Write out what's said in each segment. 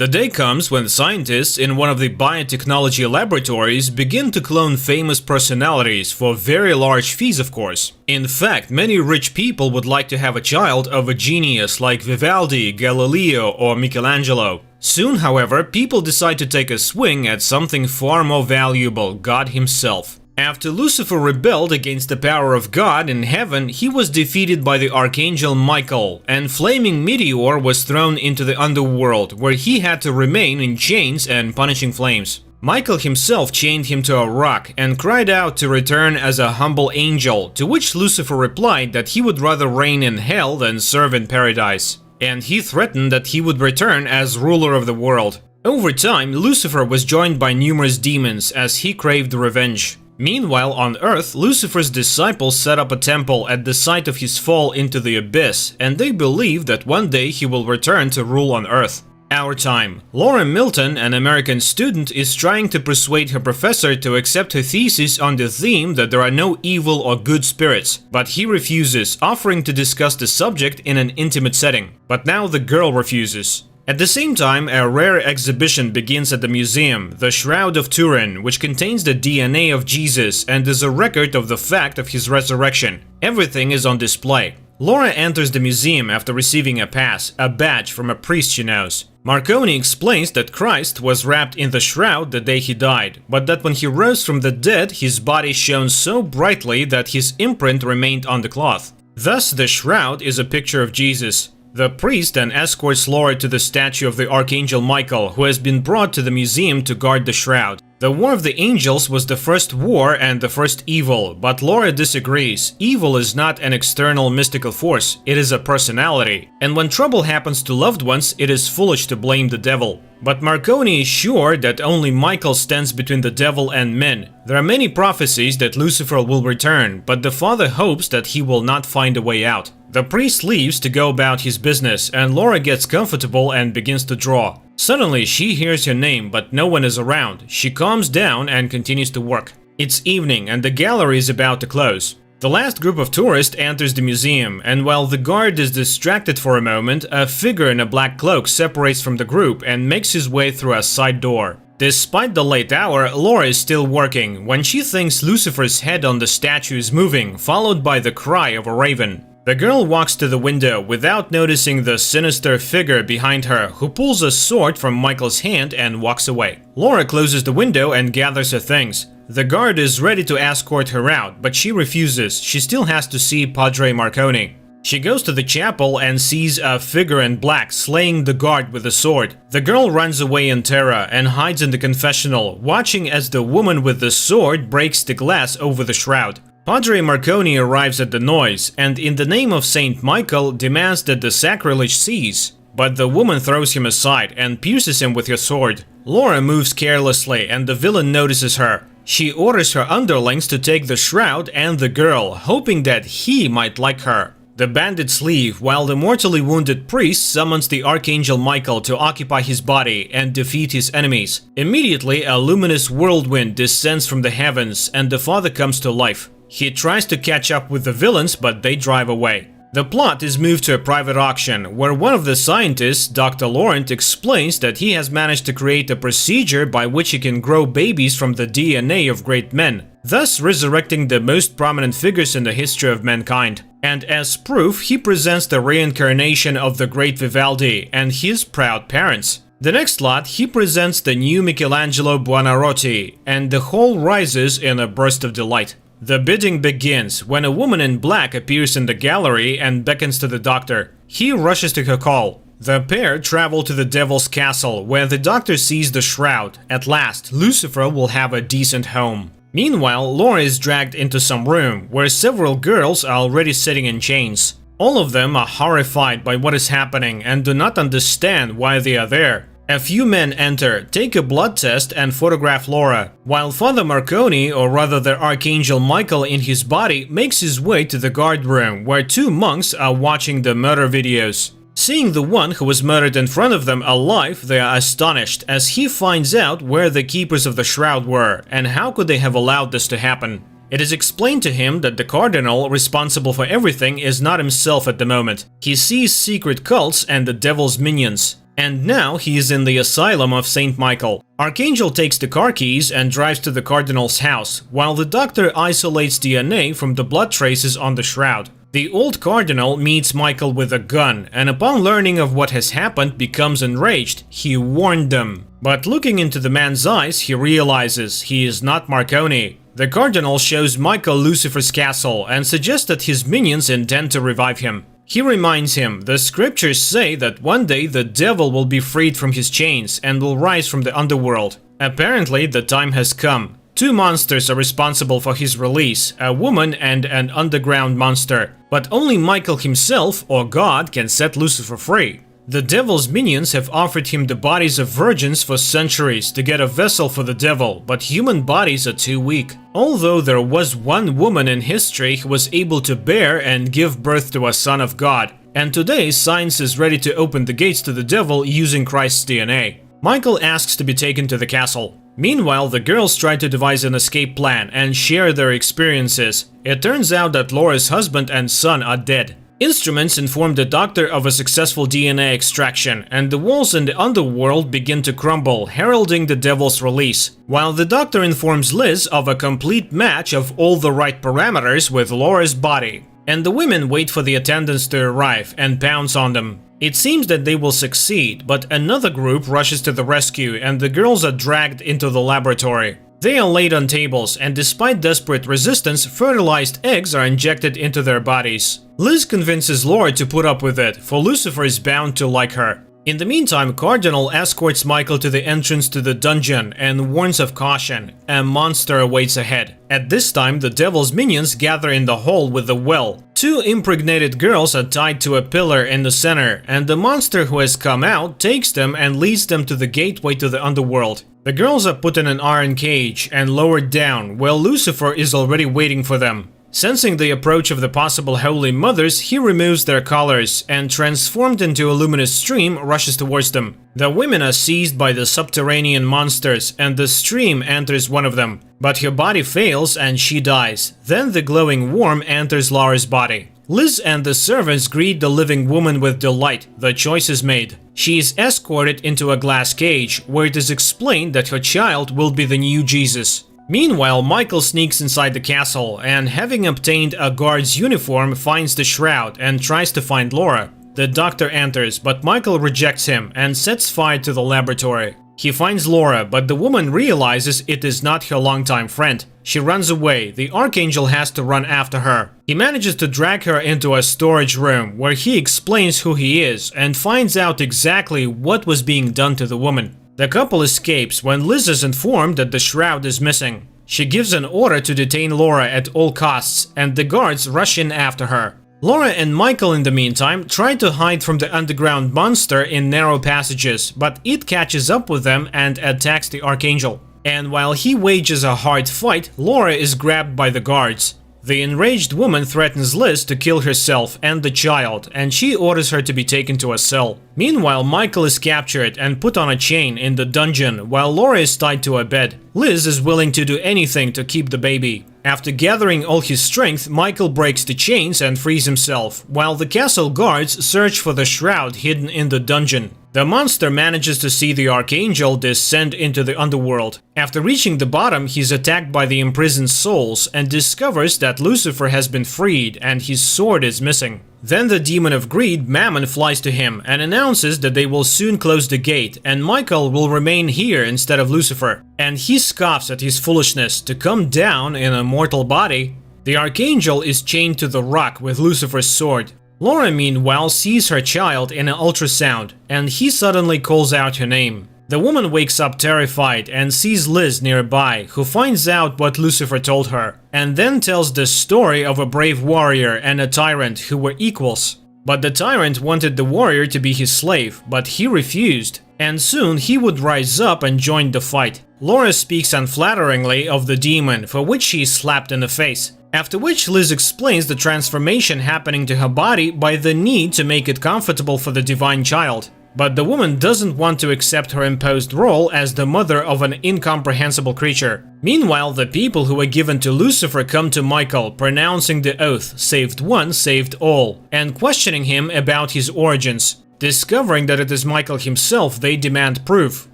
The day comes when scientists in one of the biotechnology laboratories begin to clone famous personalities for very large fees, of course. In fact, many rich people would like to have a child of a genius like Vivaldi, Galileo, or Michelangelo. Soon, however, people decide to take a swing at something far more valuable, God himself. After Lucifer rebelled against the power of God in heaven, he was defeated by the archangel Michael, and flaming meteor was thrown into the underworld, where he had to remain in chains and punishing flames. Michael himself chained him to a rock and cried out to return as a humble angel, to which Lucifer replied that he would rather reign in hell than serve in paradise. And he threatened that he would return as ruler of the world. Over time, Lucifer was joined by numerous demons as he craved revenge. Meanwhile, on Earth, Lucifer's disciples set up a temple at the site of his fall into the abyss, and they believe that one day he will return to rule on Earth. Our time. Laura Milton, an American student, is trying to persuade her professor to accept her thesis on the theme that there are no evil or good spirits, but he refuses, offering to discuss the subject in an intimate setting. But now the girl refuses. At the same time, a rare exhibition begins at the museum, the Shroud of Turin, which contains the DNA of Jesus and is a record of the fact of his resurrection. Everything is on display. Laura enters the museum after receiving a pass, a badge from a priest she knows. Marconi explains that Christ was wrapped in the shroud the day he died, but that when he rose from the dead, his body shone so brightly that his imprint remained on the cloth. Thus, the shroud is a picture of Jesus. The priest then escorts Laura to the statue of the Archangel Michael, who has been brought to the museum to guard the shroud. The War of the Angels was the first war and the first evil, but Laura disagrees. Evil is not an external mystical force, it is a personality. And when trouble happens to loved ones, it is foolish to blame the devil. But Marconi is sure that only Michael stands between the devil and men. There are many prophecies that Lucifer will return, but the father hopes that he will not find a way out. The priest leaves to go about his business, and Laura gets comfortable and begins to draw. Suddenly, she hears her name, but no one is around. She calms down and continues to work. It's evening, and the gallery is about to close. The last group of tourists enters the museum, and while the guard is distracted for a moment, a figure in a black cloak separates from the group and makes his way through a side door. Despite the late hour, Laura is still working when she thinks Lucifer's head on the statue is moving, followed by the cry of a raven. The girl walks to the window without noticing the sinister figure behind her, who pulls a sword from Michael's hand and walks away. Laura closes the window and gathers her things. The guard is ready to escort her out, but she refuses. She still has to see Padre Marconi. She goes to the chapel and sees a figure in black slaying the guard with a sword. The girl runs away in terror and hides in the confessional, watching as the woman with the sword breaks the glass over the shroud. Padre Marconi arrives at the noise and, in the name of Saint Michael, demands that the sacrilege cease. But the woman throws him aside and pierces him with her sword. Laura moves carelessly and the villain notices her. She orders her underlings to take the shroud and the girl, hoping that he might like her. The bandits leave, while the mortally wounded priest summons the Archangel Michael to occupy his body and defeat his enemies. Immediately, a luminous whirlwind descends from the heavens and the father comes to life. He tries to catch up with the villains, but they drive away. The plot is moved to a private auction, where one of the scientists, Dr. Laurent, explains that he has managed to create a procedure by which he can grow babies from the DNA of great men, thus resurrecting the most prominent figures in the history of mankind. And as proof, he presents the reincarnation of the great Vivaldi and his proud parents. The next lot, he presents the new Michelangelo Buonarroti, and the whole rises in a burst of delight. The bidding begins when a woman in black appears in the gallery and beckons to the doctor. He rushes to her call. The pair travel to the Devil's Castle, where the doctor sees the shroud. At last, Lucifer will have a decent home. Meanwhile, Laura is dragged into some room, where several girls are already sitting in chains. All of them are horrified by what is happening and do not understand why they are there. A few men enter, take a blood test and photograph Laura, while Father Marconi, or rather the Archangel Michael in his body, makes his way to the guard room, where two monks are watching the murder videos. Seeing the one who was murdered in front of them alive, they are astonished, as he finds out where the keepers of the shroud were, and how could they have allowed this to happen. It is explained to him that the cardinal responsible for everything is not himself at the moment. He sees secret cults and the devil's minions. and now he is in the asylum of Saint Michael. Archangel takes the car keys and drives to the Cardinal's house, while the doctor isolates DNA from the blood traces on the shroud. The old Cardinal meets Michael with a gun, and upon learning of what has happened becomes enraged. He warned them. But looking into the man's eyes, he realizes he is not Marconi. The Cardinal shows Michael Lucifer's castle and suggests that his minions intend to revive him. He reminds him, the scriptures say that one day the devil will be freed from his chains and will rise from the underworld. Apparently, the time has come. Two monsters are responsible for his release, a woman and an underground monster. But only Michael himself, or God, can set Lucifer free. The devil's minions have offered him the bodies of virgins for centuries to get a vessel for the devil, but human bodies are too weak. Although there was one woman in history who was able to bear and give birth to a son of God, and today science is ready to open the gates to the devil using Christ's DNA. Michael asks to be taken to the castle. Meanwhile, the girls try to devise an escape plan and share their experiences. It turns out that Laura's husband and son are dead. Instruments inform the doctor of a successful DNA extraction, and the walls in the underworld begin to crumble, heralding the devil's release. While the doctor informs Liz of a complete match of all the right parameters with Laura's body. And the women wait for the attendants to arrive and pounce on them. It seems that they will succeed, but another group rushes to the rescue and the girls are dragged into the laboratory. They are laid on tables, and despite desperate resistance, fertilized eggs are injected into their bodies. Liz convinces Laura to put up with it, for Lucifer is bound to like her. In the meantime, Cardinal escorts Michael to the entrance to the dungeon and warns of caution. A monster awaits ahead. At this time, the devil's minions gather in the hall with the well. Two impregnated girls are tied to a pillar in the center, and the monster who has come out takes them and leads them to the gateway to the underworld. The girls are put in an iron cage and lowered down, while Lucifer is already waiting for them. Sensing the approach of the possible Holy Mothers, he removes their collars and, transformed into a luminous stream, rushes towards them. The women are seized by the subterranean monsters, and the stream enters one of them. But her body fails and she dies. Then the glowing worm enters Laura's body. Liz and the servants greet the living woman with delight. The choice is made. She is escorted into a glass cage, where it is explained that her child will be the new Jesus. Meanwhile, Michael sneaks inside the castle and, having obtained a guard's uniform, finds the shroud and tries to find Laura. The doctor enters, but Michael rejects him and sets fire to the laboratory. He finds Laura, but the woman realizes it is not her longtime friend. She runs away. The Archangel has to run after her. He manages to drag her into a storage room, where he explains who he is and finds out exactly what was being done to the woman. The couple escapes when Liz is informed that the shroud is missing. She gives an order to detain Laura at all costs, and the guards rush in after her. Laura and Michael, in the meantime, try to hide from the underground monster in narrow passages, but it catches up with them and attacks the Archangel. And while he wages a hard fight, Laura is grabbed by the guards. The enraged woman threatens Liz to kill herself and the child, and she orders her to be taken to a cell. Meanwhile, Michael is captured and put on a chain in the dungeon, while Laura is tied to a bed. Liz is willing to do anything to keep the baby. After gathering all his strength, Michael breaks the chains and frees himself, while the castle guards search for the shroud hidden in the dungeon. The monster manages to see the Archangel descend into the underworld. After reaching the bottom, he's attacked by the imprisoned souls and discovers that Lucifer has been freed and his sword is missing. Then the demon of greed, Mammon, flies to him and announces that they will soon close the gate and Michael will remain here instead of Lucifer. And he scoffs at his foolishness to come down in a mortal body. The Archangel is chained to the rock with Lucifer's sword. Laura, meanwhile, sees her child in an ultrasound, and he suddenly calls out her name. The woman wakes up terrified and sees Liz nearby, who finds out what Lucifer told her, and then tells the story of a brave warrior and a tyrant who were equals. But the tyrant wanted the warrior to be his slave, but he refused, and soon he would rise up and join the fight. Laura speaks unflatteringly of the demon, for which she is slapped in the face. After which Liz explains the transformation happening to her body by the need to make it comfortable for the divine child. But the woman doesn't want to accept her imposed role as the mother of an incomprehensible creature. Meanwhile, the people who were given to Lucifer come to Michael, pronouncing the oath, "Saved one, saved all," and questioning him about his origins. Discovering that it is Michael himself, they demand proof,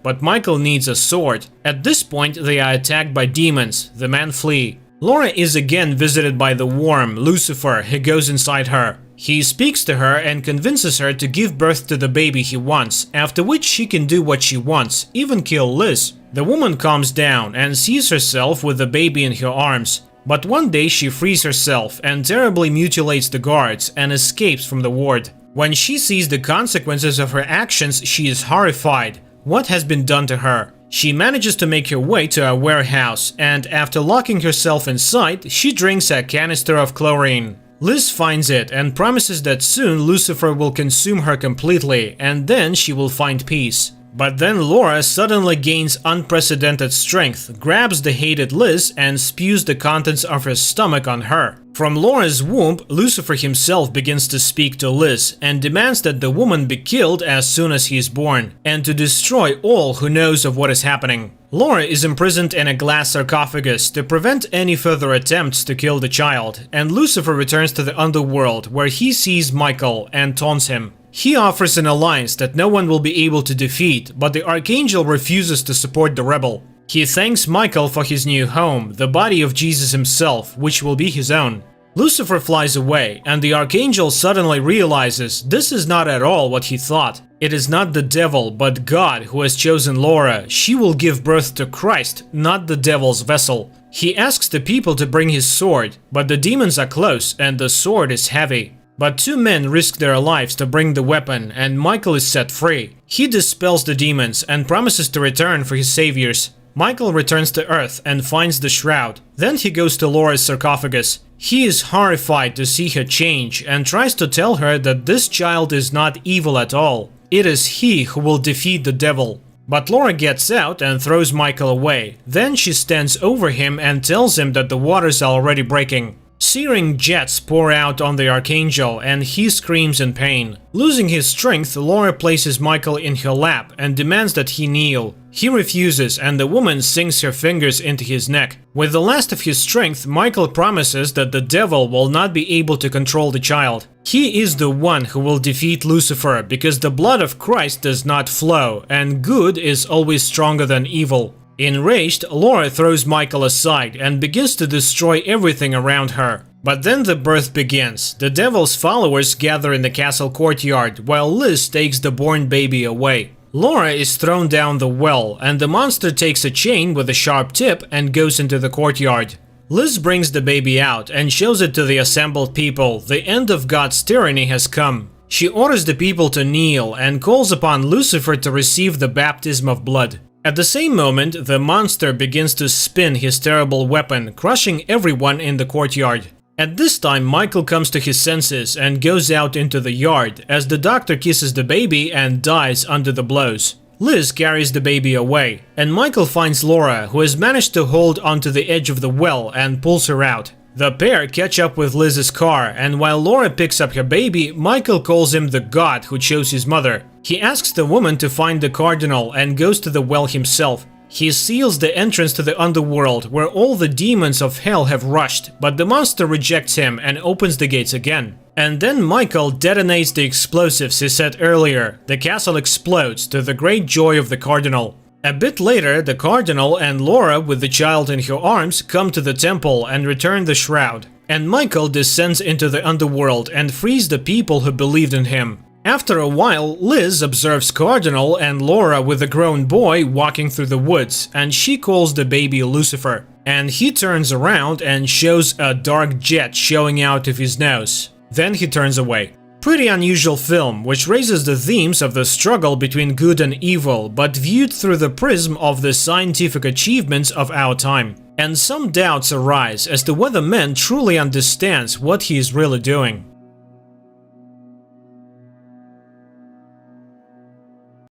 but Michael needs a sword. At this point, they are attacked by demons. The men flee. Laura is again visited by the worm, Lucifer, who goes inside her. He speaks to her and convinces her to give birth to the baby he wants, after which she can do what she wants, even kill Liz. The woman calms down and sees herself with the baby in her arms. But one day she frees herself and terribly mutilates the guards and escapes from the ward. When she sees the consequences of her actions, she is horrified. What has been done to her? She manages to make her way to a warehouse, and after locking herself inside, she drinks a canister of chlorine. Liz finds it and promises that soon Lucifer will consume her completely, and then she will find peace. But then Laura suddenly gains unprecedented strength, grabs the hated Liz, and spews the contents of her stomach on her. From Laura's womb, Lucifer himself begins to speak to Liz and demands that the woman be killed as soon as he is born, and to destroy all who knows of what is happening. Laura is imprisoned in a glass sarcophagus to prevent any further attempts to kill the child, and Lucifer returns to the underworld where he sees Michael and taunts him. He offers an alliance that no one will be able to defeat, but the Archangel refuses to support the rebel. He thanks Michael for his new home, the body of Jesus himself, which will be his own. Lucifer flies away, and the Archangel suddenly realizes this is not at all what he thought. It is not the devil, but God who has chosen Laura. She will give birth to Christ, not the devil's vessel. He asks the people to bring his sword, but the demons are close and the sword is heavy. But two men risk their lives to bring the weapon, and Michael is set free. He dispels the demons and promises to return for his saviors. Michael returns to Earth and finds the shroud. Then he goes to Laura's sarcophagus. He is horrified to see her change and tries to tell her that this child is not evil at all. It is he who will defeat the devil. But Laura gets out and throws Michael away. Then she stands over him and tells him that the waters are already breaking. Searing jets pour out on the Archangel and he screams in pain. Losing his strength, Laura places Michael in her lap and demands that he kneel. He refuses and the woman sinks her fingers into his neck. With the last of his strength, Michael promises that the devil will not be able to control the child. He is the one who will defeat Lucifer because the blood of Christ does not flow and good is always stronger than evil. Enraged, Laura throws Michael aside and begins to destroy everything around her. But then the birth begins. The devil's followers gather in the castle courtyard, while Liz takes the born baby away. Laura is thrown down the well, and the monster takes a chain with a sharp tip and goes into the courtyard. Liz brings the baby out and shows it to the assembled people. The end of God's tyranny has come. She orders the people to kneel and calls upon Lucifer to receive the baptism of blood. At the same moment, the monster begins to spin his terrible weapon, crushing everyone in the courtyard. At this time, Michael comes to his senses and goes out into the yard as the doctor kisses the baby and dies under the blows. Liz carries the baby away, and Michael finds Laura, who has managed to hold onto the edge of the well, and pulls her out. The pair catch up with Liz's car, and while Laura picks up her baby, Michael calls him the god who chose his mother. He asks the woman to find the cardinal and goes to the well himself. He seals the entrance to the underworld, where all the demons of hell have rushed, but the monster rejects him and opens the gates again. And then Michael detonates the explosives he said earlier. The castle explodes, to the great joy of the cardinal. A bit later, the cardinal and Laura, with the child in her arms, come to the temple and return the shroud. And Michael descends into the underworld and frees the people who believed in him. After a while, Liz observes Cardinal and Laura with a grown boy walking through the woods, and she calls the baby Lucifer. And he turns around and shows a dark jet showing out of his nose. Then he turns away. Pretty unusual film, which raises the themes of the struggle between good and evil, but viewed through the prism of the scientific achievements of our time. And some doubts arise as to whether man truly understands what he is really doing.